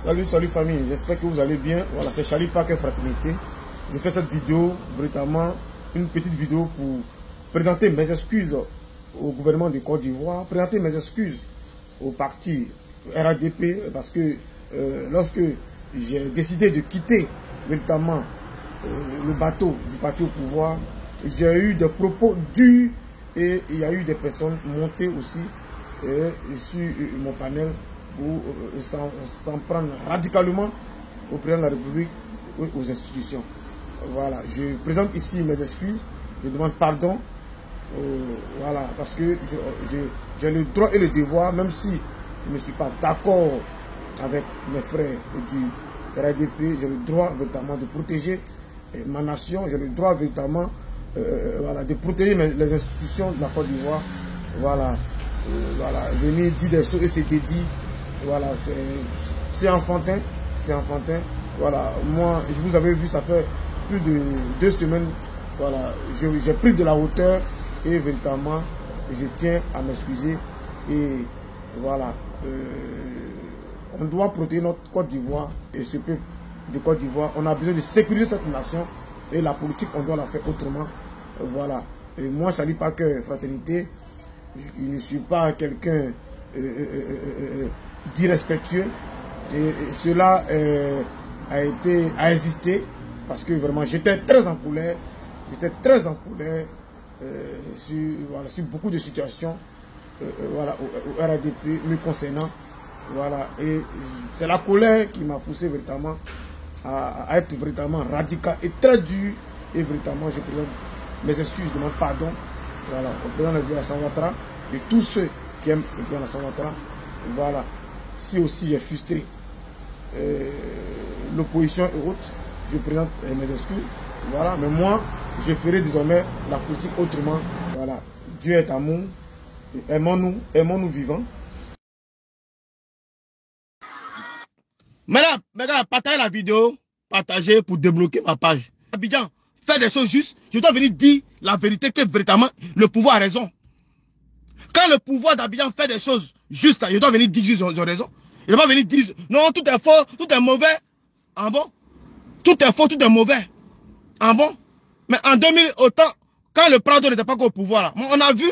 Salut famille, j'espère que vous allez bien. Voilà, c'est Charlie Parker Fraternité. Je fais cette vidéo, véritablement une petite vidéo pour présenter mes excuses au gouvernement de Côte d'Ivoire, présenter mes excuses au parti RADP, parce que lorsque j'ai décidé de quitter véritablement le bateau du parti au pouvoir, j'ai eu des propos durs et il y a eu des personnes montées aussi sur mon panel pour s'en prendre radicalement au président de la République et aux institutions. Voilà, je présente ici mes excuses, je demande pardon, voilà, parce que j'ai le droit et le devoir, même si je ne suis pas d'accord avec mes frères du RADP, j'ai le droit véritablement de protéger ma nation, j'ai le droit véritablement voilà, de protéger les institutions de la Côte d'Ivoire. Voilà, voilà, venir dire des choses et c'était dit. Voilà, c'est enfantin, c'est enfantin. Voilà, moi, je vous avais vu, ça fait plus de 2 semaines. Voilà, j'ai pris de la hauteur et véritablement, je tiens à m'excuser. Et voilà, on doit protéger notre Côte d'Ivoire et ce peuple de Côte d'Ivoire. On a besoin de sécuriser cette nation et la politique, on doit la faire autrement. Voilà, et moi, Charlie Parker Fraternité, je ne suis pas quelqu'un d'irrespectueux et cela a existé parce que vraiment j'étais très en colère, sur beaucoup de situations voilà, au RADP me concernant, voilà, et c'est la colère qui m'a poussé véritablement à être véritablement radical et très dur, et véritablement je présente mes excuses, je demande pardon, voilà, au président de Alassane Ouattara et tous ceux qui aiment le président Alassane Ouattara. Voilà, si aussi j'ai frustré l'opposition et autres, je présente mes excuses. Voilà, mais moi, je ferai désormais la politique autrement. Voilà, Dieu est amour, aimons-nous vivants. Maintenant, partagez la vidéo, partagez pour débloquer ma page. Abidjan, fais des choses justes. Je dois venir dire la vérité, que véritablement le pouvoir a raison. Quand le pouvoir d'Abidjan fait des choses justes, je dois venir dire qu'ils ont raison. Je ne dois pas venir dire non, tout est faux, tout est mauvais. Ah bon? Tout est faux, tout est mauvais. Ah bon? Mais en 2000, autant, quand le Prado n'était pas encore au pouvoir, là, on a vu,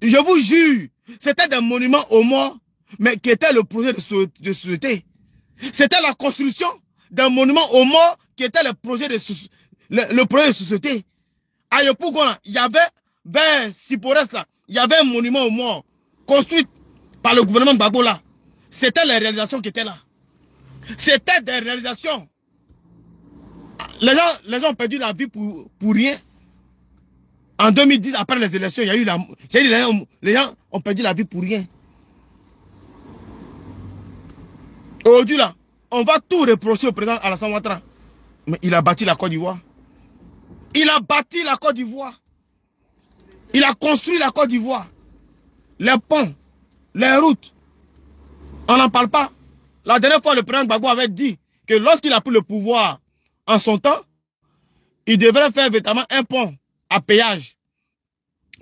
je vous jure, c'était des monuments aux morts, mais qui était le projet de société. C'était la construction d'un monument aux morts qui était le projet de société. À Yopougon, il y avait, vers Sipores là, il y avait un monument aux morts construit par le gouvernement de Gbagbo là. C'était les réalisations qui étaient là. C'était des réalisations. Les gens ont perdu la vie pour rien. En 2010, après les élections, il y a eu les gens ont perdu la vie pour rien. Aujourd'hui là, on va tout reprocher au président Alassane Ouattara. Mais il a bâti la Côte d'Ivoire. Il a bâti la Côte d'Ivoire. Il a construit la Côte d'Ivoire. Les ponts, les routes. On n'en parle pas. La dernière fois, le président Gbagbo avait dit que lorsqu'il a pris le pouvoir en son temps, il devrait faire véritablement un pont à péage.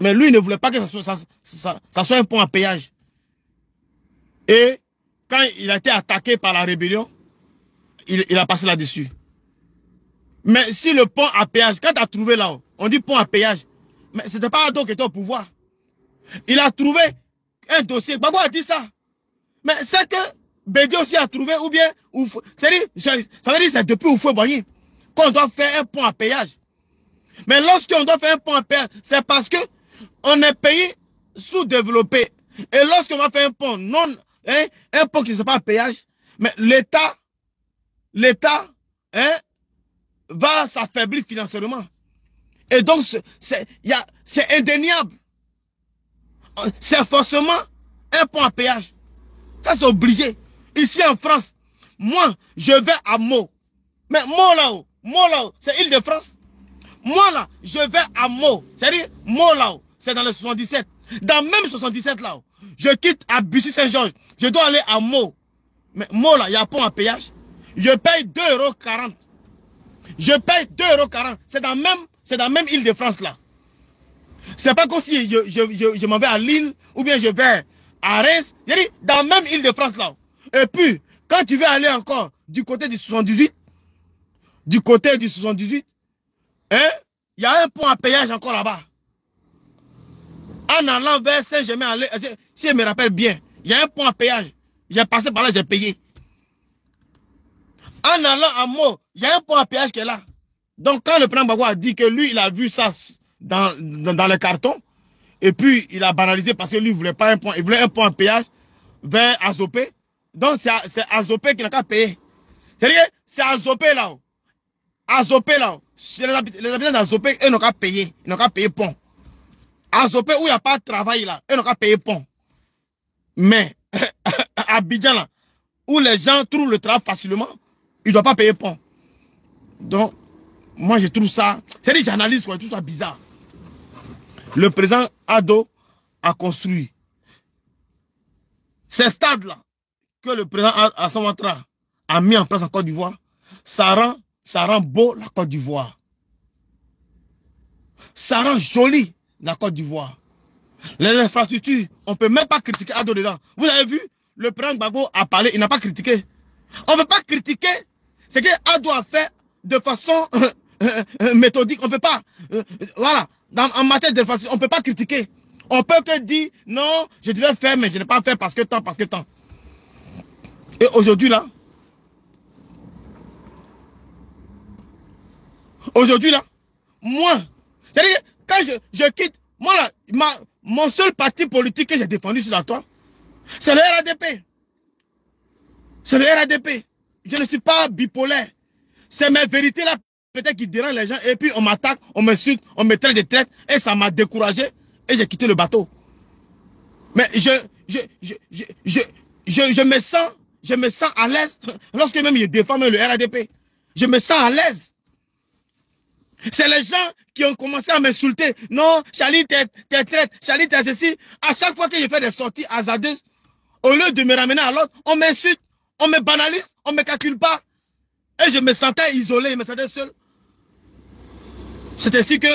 Mais lui, il ne voulait pas que ça soit un pont à péage. Et quand il a été attaqué par la rébellion, il a passé là-dessus. Mais si le pont à péage, quand tu as trouvé là-haut, on dit pont à péage, mais ce n'était pas Ado qui était au pouvoir. Il a trouvé un dossier. Gbagbo a dit ça. Mais c'est que Bédi aussi a trouvé, ou bien, ça veut dire c'est depuis Oufoué-Boigny qu'on doit faire un pont à péage. Mais lorsqu'on doit faire un pont à péage, c'est parce que on est pays sous-développé. Et lorsqu'on va faire un pont, un pont qui ne soit pas à péage, mais l'État, va s'affaiblir financièrement. Et donc, c'est indéniable. C'est forcément un pont à péage. Ça, c'est obligé. Ici en France, moi, je vais à Meaux. Mais Meaux là-haut, c'est Île-de-France. Moi là, je vais à Meaux. C'est-à-dire, Meaux là-haut, c'est dans le 77. Dans même 77 là-haut, je quitte à Bussy-Saint-Georges. Je dois aller à Meaux. Mais Meaux là, il y a un pont à péage. Je paye 2,40 €. Je paye 2,40 €. C'est dans même Île-de-France là. C'est pas comme si je m'en vais à Lille ou bien je vais à Reims. J'ai dit, dans même Île-de-France là. Et puis, Quand tu veux aller encore du côté du 78, hein, il y a un pont à péage encore là-bas. En allant vers Saint-Germain, si je me rappelle bien, il y a un pont à péage. J'ai passé par là, j'ai payé. En allant à Meaux, il y a un pont à péage qui est là. Donc quand le président Gbagbo a dit que lui, il a vu ça dans le carton, et puis il a banalisé parce que lui, il voulait pas un pont, il voulait un pont à péage vers Azopé. Donc c'est Azopé qui n'a qu'à payer. C'est-à-dire, c'est Azopé là-haut. Azopé là-haut. Les habitants d'Azopé, eux n'ont qu'à payer. Ils n'ont qu'à payer pont. Azopé où il n'y a pas de travail là, eux n'ont qu'à payer pont. Mais à Abidjan là, où les gens trouvent le travail facilement, ils ne doivent pas payer pont. Donc, moi je trouve ça, c'est-à-dire j'analyse quoi, je trouve ça bizarre. Le président Ado a construit ces stades-là que le président Alassane Ouattara a mis en place en Côte d'Ivoire. Ça rend beau la Côte d'Ivoire. Ça rend joli la Côte d'Ivoire. Les infrastructures, on ne peut même pas critiquer Ado dedans. Vous avez vu, le président Gbagbo a parlé, il n'a pas critiqué. On ne peut pas critiquer ce que Ado a fait de façon méthodique. On ne peut pas. Voilà. En matière d'infrastructure, on ne peut pas critiquer. On peut que dire, non, je devais faire, mais je n'ai pas fait parce que tant. Et aujourd'hui là, moi, c'est-à-dire, quand je quitte, moi là, mon seul parti politique que j'ai défendu sur la toile, c'est le RADP. C'est le RADP. Je ne suis pas bipolaire. C'est mes vérités là, peut-être qui dérangent les gens, et puis on m'attaque, on m'insulte, on me traite de traite, et ça m'a découragé, et j'ai quitté le bateau. Mais je me sens à l'aise, lorsque même je défends même le RADP. Je me sens à l'aise. C'est les gens qui ont commencé à m'insulter. Non, Charlie, t'es traite, Charlie, t'es ceci. À chaque fois que je fais des sorties hasardeuses, au lieu de me ramener à l'autre, on m'insulte, on me banalise, on ne me calcule pas. Et je me sentais isolé, je me sentais seul. C'est ainsi que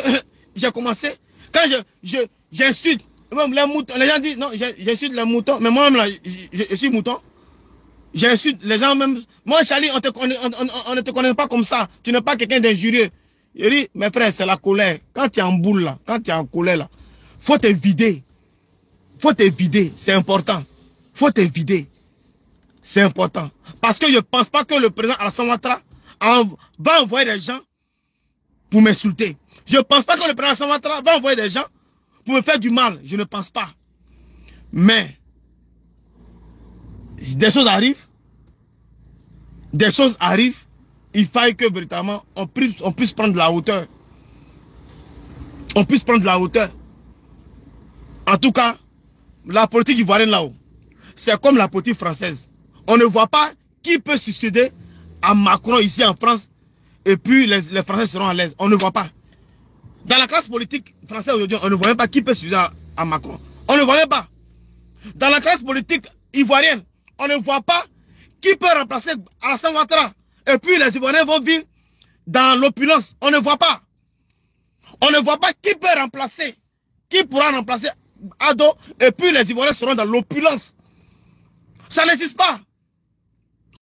j'ai commencé. Quand j'insulte, même les moutons, les gens disent, non, j'insulte les moutons, mais moi-même là, je suis mouton. J'insulte les gens même. Moi, Charlie, on ne te connaît pas comme ça. Tu n'es pas quelqu'un d'injurieux. Je dis, mes frères, c'est la colère. Quand tu es en boule là, quand tu es en colère là, faut te vider. Faut te vider, c'est important. Faut te vider. C'est important. Parce que je ne pense pas que le président Alassane Ouattara va envoyer des gens pour m'insulter. Je ne pense pas que le président Alassane Ouattara va envoyer des gens pour me faire du mal. Je ne pense pas. Mais, des choses arrivent. Des choses arrivent. Il faille que véritablement on puisse prendre de la hauteur. On puisse prendre de la hauteur. En tout cas, la politique ivoirienne là-haut, c'est comme la politique française. On ne voit pas qui peut succéder à Macron ici en France et puis les Français seront à l'aise. On ne voit pas. Dans la classe politique française aujourd'hui, on ne voit même pas qui peut succéder à Macron. On ne voit même pas. Dans la classe politique ivoirienne, on ne voit pas qui peut remplacer Alassane Ouattara. Et puis les Ivoiriens vont vivre dans l'opulence. On ne voit pas. On ne voit pas qui peut remplacer. Qui pourra remplacer Ado. Et puis les Ivoiriens seront dans l'opulence. Ça n'existe pas.